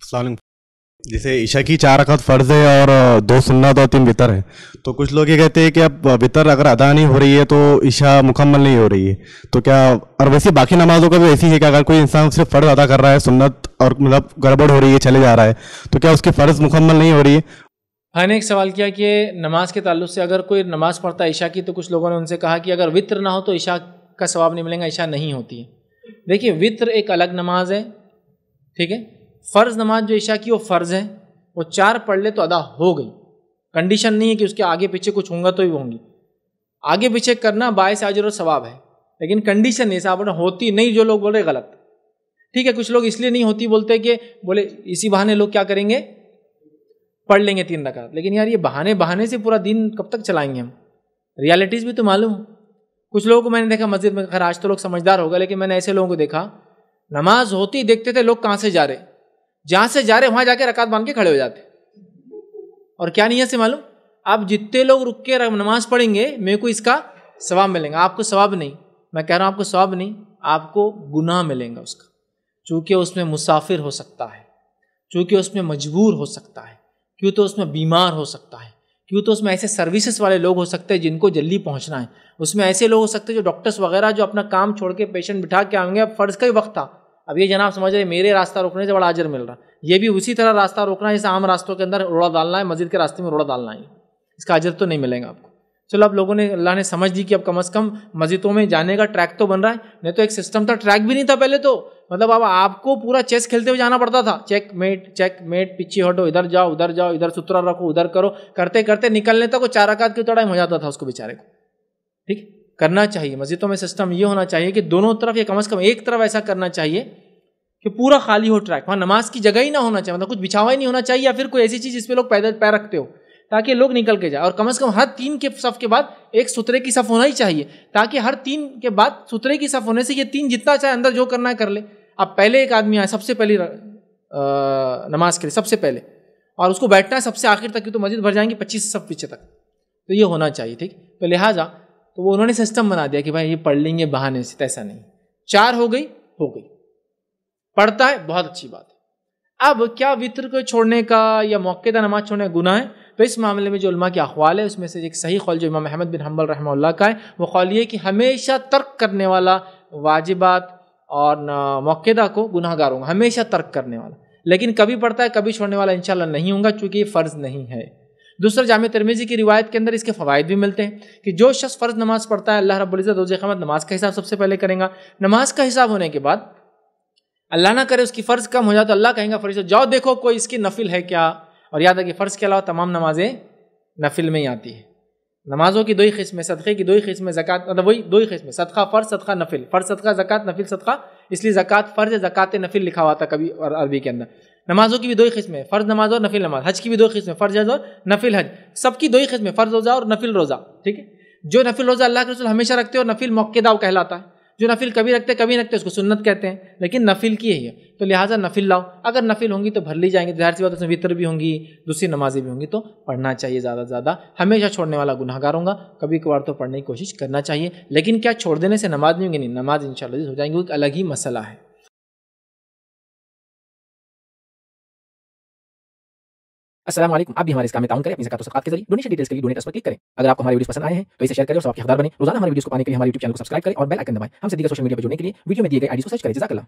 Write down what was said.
السلام علیکم. جیسے عشاء کی 4 رکعت فرض ہے اور 2 سنت اور 3 وتر ہے، تو کچھ لوگ یہ کہتے ہیں کہ اب وتر اگر ادا نہیں ہو رہی ہے تو عشاء مکمل نہیں ہو رہی ہے. تو کیا اور ویسے باقی نمازوں کا بھی ایسی ہے کہ اگر کوئی انسان صرف فرض ادا کر رہا ہے، سنت اور مطلب گڑبڑ ہو رہی ہے، چلے جا رہا ہے، تو کیا اس کی فرض مکمل نہیں ہو رہی ہے؟ ہاں نے ایک سوال کیا کہ نماز کے تعلق سے اگر کوئی نماز پڑھتا ہے عشاء کی، تو کچھ لوگوں نے ان سے کہا کہ اگر وتر نہ ہو تو عشاء کا ثواب نہیں ملے گا، عشاء نہیں ہوتی ہے. دیکھیے وتر ایک الگ نماز ہے، ٹھیک ہے. فرض نماز جو عشاء کی وہ فرض ہے، وہ 4 پڑھ لے تو ادا ہو گئی. کنڈیشن نہیں ہے کہ اس کے آگے پیچھے کچھ ہوں گا تو ہی ہوں گی. آگے پیچھے کرنا باعث اجر و ثواب ہے، لیکن کنڈیشن نہیں صاحب ہوتی نہیں. جو لوگ بول رہے غلط، ٹھیک ہے. کچھ لوگ اس لیے نہیں ہوتی بولتے کہ بولے اسی بہانے لوگ کیا کریں گے، پڑھ لیں گے 3 رکعت. لیکن یار یہ بہانے سے پورا دن کب تک چلائیں گے ہم؟ ریالٹیز بھی تو معلوم ہو. کچھ لوگوں کو میں نے دیکھا مسجد میں، خیر آج تو لوگ سمجھدار ہوگا، لیکن میں نے ایسے لوگوں کو دیکھا نماز ہوتی دیکھتے تھے لوگ کہاں سے جا رہے، جہاں سے جا رہے وہاں جا کے رکعت باندھ کے کھڑے ہو جاتے. اور کیا نیت سے معلوم؟ آپ جتنے لوگ رک کے نماز پڑھیں گے میرے کو اس کا ثواب ملیں گا. آپ کو ثواب نہیں، میں کہہ رہا ہوں آپ کو ثواب نہیں، آپ کو گناہ ملیں گا اس کا. چونکہ اس میں مسافر ہو سکتا ہے، چونکہ اس میں مجبور ہو سکتا ہے، کیوں تو اس میں بیمار ہو سکتا ہے، کیوں تو اس میں ایسے سروسز والے لوگ ہو سکتے ہیں جن کو جلدی پہنچنا ہے. اس میں ایسے لوگ ہو سکتے ہیں جو ڈاکٹرز وغیرہ جو اپنا کام چھوڑ کے پیشنٹ بٹھا کے آئیں گے. اب فرض کا ہی وقت تھا، اب یہ جناب سمجھ رہے میرے راستہ روکنے سے بڑا اجر مل رہا، یہ بھی اسی طرح راستہ روکنا ہے جیسے عام راستوں کے اندر روڑا ڈالنا ہے، مسجد کے راستے میں روڑا ڈالنا ہے. اس کا اجر تو نہیں ملے گا آپ کو. چلو اب لوگوں نے اللہ نے سمجھ دی کہ اب کم از کم مسجدوں میں جانے کا ٹریک تو بن رہا ہے. نہیں تو ایک سسٹم تھا، ٹریک بھی نہیں تھا پہلے تو. مطلب اب آپ کو پورا چیس کھیلتے ہوئے جانا پڑتا تھا، چیک میٹ پیچھے ہٹو، ادھر جاؤ ادھر سترا رکھو، ادھر کرو، کرتے کرتے نکلنے تک وہ 4 رکعت کی ٹائم ہو جاتا تھا اس کو بیچارے کو. ٹھیک کرنا چاہیے مسجدوں میں سسٹم یہ ہونا چاہیے کہ دونوں طرف یا کم از کم ایک طرف ایسا کرنا چاہیے کہ پورا خالی ہو ٹریک، وہاں نماز کی جگہ ہی نہ ہونا چاہیے، مطلب کچھ بچھاوا ہی نہیں ہونا چاہیے، یا پھر کوئی ایسی چیز جس پہ لوگ پیدل پیر رکھتے ہو تاکہ لوگ نکل کے جائے. اور کم از کم ہر 3 کے صف کے بعد ایک سترے کی صف ہونا ہی چاہیے، تاکہ ہر 3 کے بعد سترے کی صف ہونے سے یہ 3 جتنا چاہے اندر جو کرنا ہے کر لے. اب پہلے ایک آدمی آئے سب سے پہلی نماز کے لیے سب سے پہلے، اور اس کو بیٹھنا ہے سب سے آخر تک، کی تو مسجد بھر جائیں گے 25 صف پیچھے تک. تو یہ ہونا چاہیے، ٹھیک. تو لہٰذا تو وہ انہوں نے سسٹم بنا دیا کہ بھائی یہ پڑھ لیں گے بہانے سے، ایسا نہیں. 4 ہو گئی پڑھتا ہے، بہت اچھی بات ہے. اب کیا وتر کو چھوڑنے کا یا موقعہ نماز چھوڑنے کا گناہ ہے؟ تو اس معاملے میں جو علماء کے اقوال ہے اس میں سے ایک صحیح قول جو امام احمد بن حنبل رحمہ اللہ کا ہے، وہ قول یہ کہ ہمیشہ ترک کرنے والا واجبات اور موقعہ کو گناہ گار ہوگا، ہمیشہ ترک کرنے والا. لیکن کبھی پڑھتا ہے کبھی چھوڑنے والا انشاءاللہ نہیں ہوگا، چونکہ یہ فرض نہیں ہے. دوسرا جامع ترمذی کی روایت کے اندر اس کے فوائد بھی ملتے ہیں کہ جو شخص فرض نماز پڑھتا ہے اللہ رب العزت روز قیامت نماز کا حساب سب سے پہلے کریں گا. نماز کا حساب ہونے کے بعد اللہ نہ کرے اس کی فرض کم ہو جائے تو اللہ کہیں گا فرشتوں جاؤ دیکھو کوئی اس کی نفل ہے کیا. اور یاد ہے کہ فرض کے علاوہ تمام نمازیں نفل میں ہی آتی ہے. نمازوں کی 2 ہی قسمیں، صدقے کی 2 ہی قسمیں، زکوٰۃ مطلب وہی 2 ہی قسمیں، صدقہ فرض، صدقہ نفل. فرض صدقہ، زکوٰۃ نفل صدقہ، اس لیے زکوٰۃ فرض ہے، زکوٰۃ نفل لکھا ہوا تھا کبھی عربی کے اندر. نمازوں کی بھی 2 ہی قسمیں، فرض نماز اور نفل نماز. حج کی بھی 2 قسمیں، فرض حج اور نفل حج. سب کی 2 ہی قسمیں، فرض روزہ اور نفل روزہ. ٹھیک ہے. جو نفل روزہ اللہ کے رسول ہمیشہ رکھتے ہیں اور نفل موقعہ کہلاتا ہے. جو نفل کبھی رکھتے کبھی رکھتے اس کو سنت کہتے ہیں، لیکن نفل کی ہے. تو لہٰذا نفل لاؤ. اگر نفل ہوں گی تو بھر لی جائیں گے، ظاہر سی بات ہے، اس میں وتر بھی ہوں گی، دوسری نمازیں بھی ہوں گی، تو پڑھنا چاہیے زیادہ سے زیادہ. ہمیشہ چھوڑنے والا گناہ گار ہوگا، کبھی کبھار تو پڑھنے کی کوشش کرنا چاہیے. لیکن کیا چھوڑ دینے سے نماز نہیں ہوگی؟ نہیں، نماز انشاءاللہ ہو جائیں گی، ایک الگ ہی مسئلہ ہے. السلام علیکم. آپ بھی ہمارے اس کام میں تعاون کریں اپنی زکات و صدقات کے ذریعے. ڈونیشن ڈیٹیلز کے لیے ڈونیٹ اس پر کلک کریں. اگر آپ کو ہمارے ویڈیوز پسند آئے ہیں تو اسے شیئر کریں اور ثواب کے حقدار بنیں. روزانہ ہمارے ویڈیوز کو پانے کے لیے ہمارے YouTube چینل کو سبسکرائب کریں اور بیل آئکن دبائیں. ہم سے دیگر سوشل میڈیا پر جڑنے کے لیے ویڈیو میں دیے گئے آئی ڈی کو سرچ کریں. جزاک اللہ.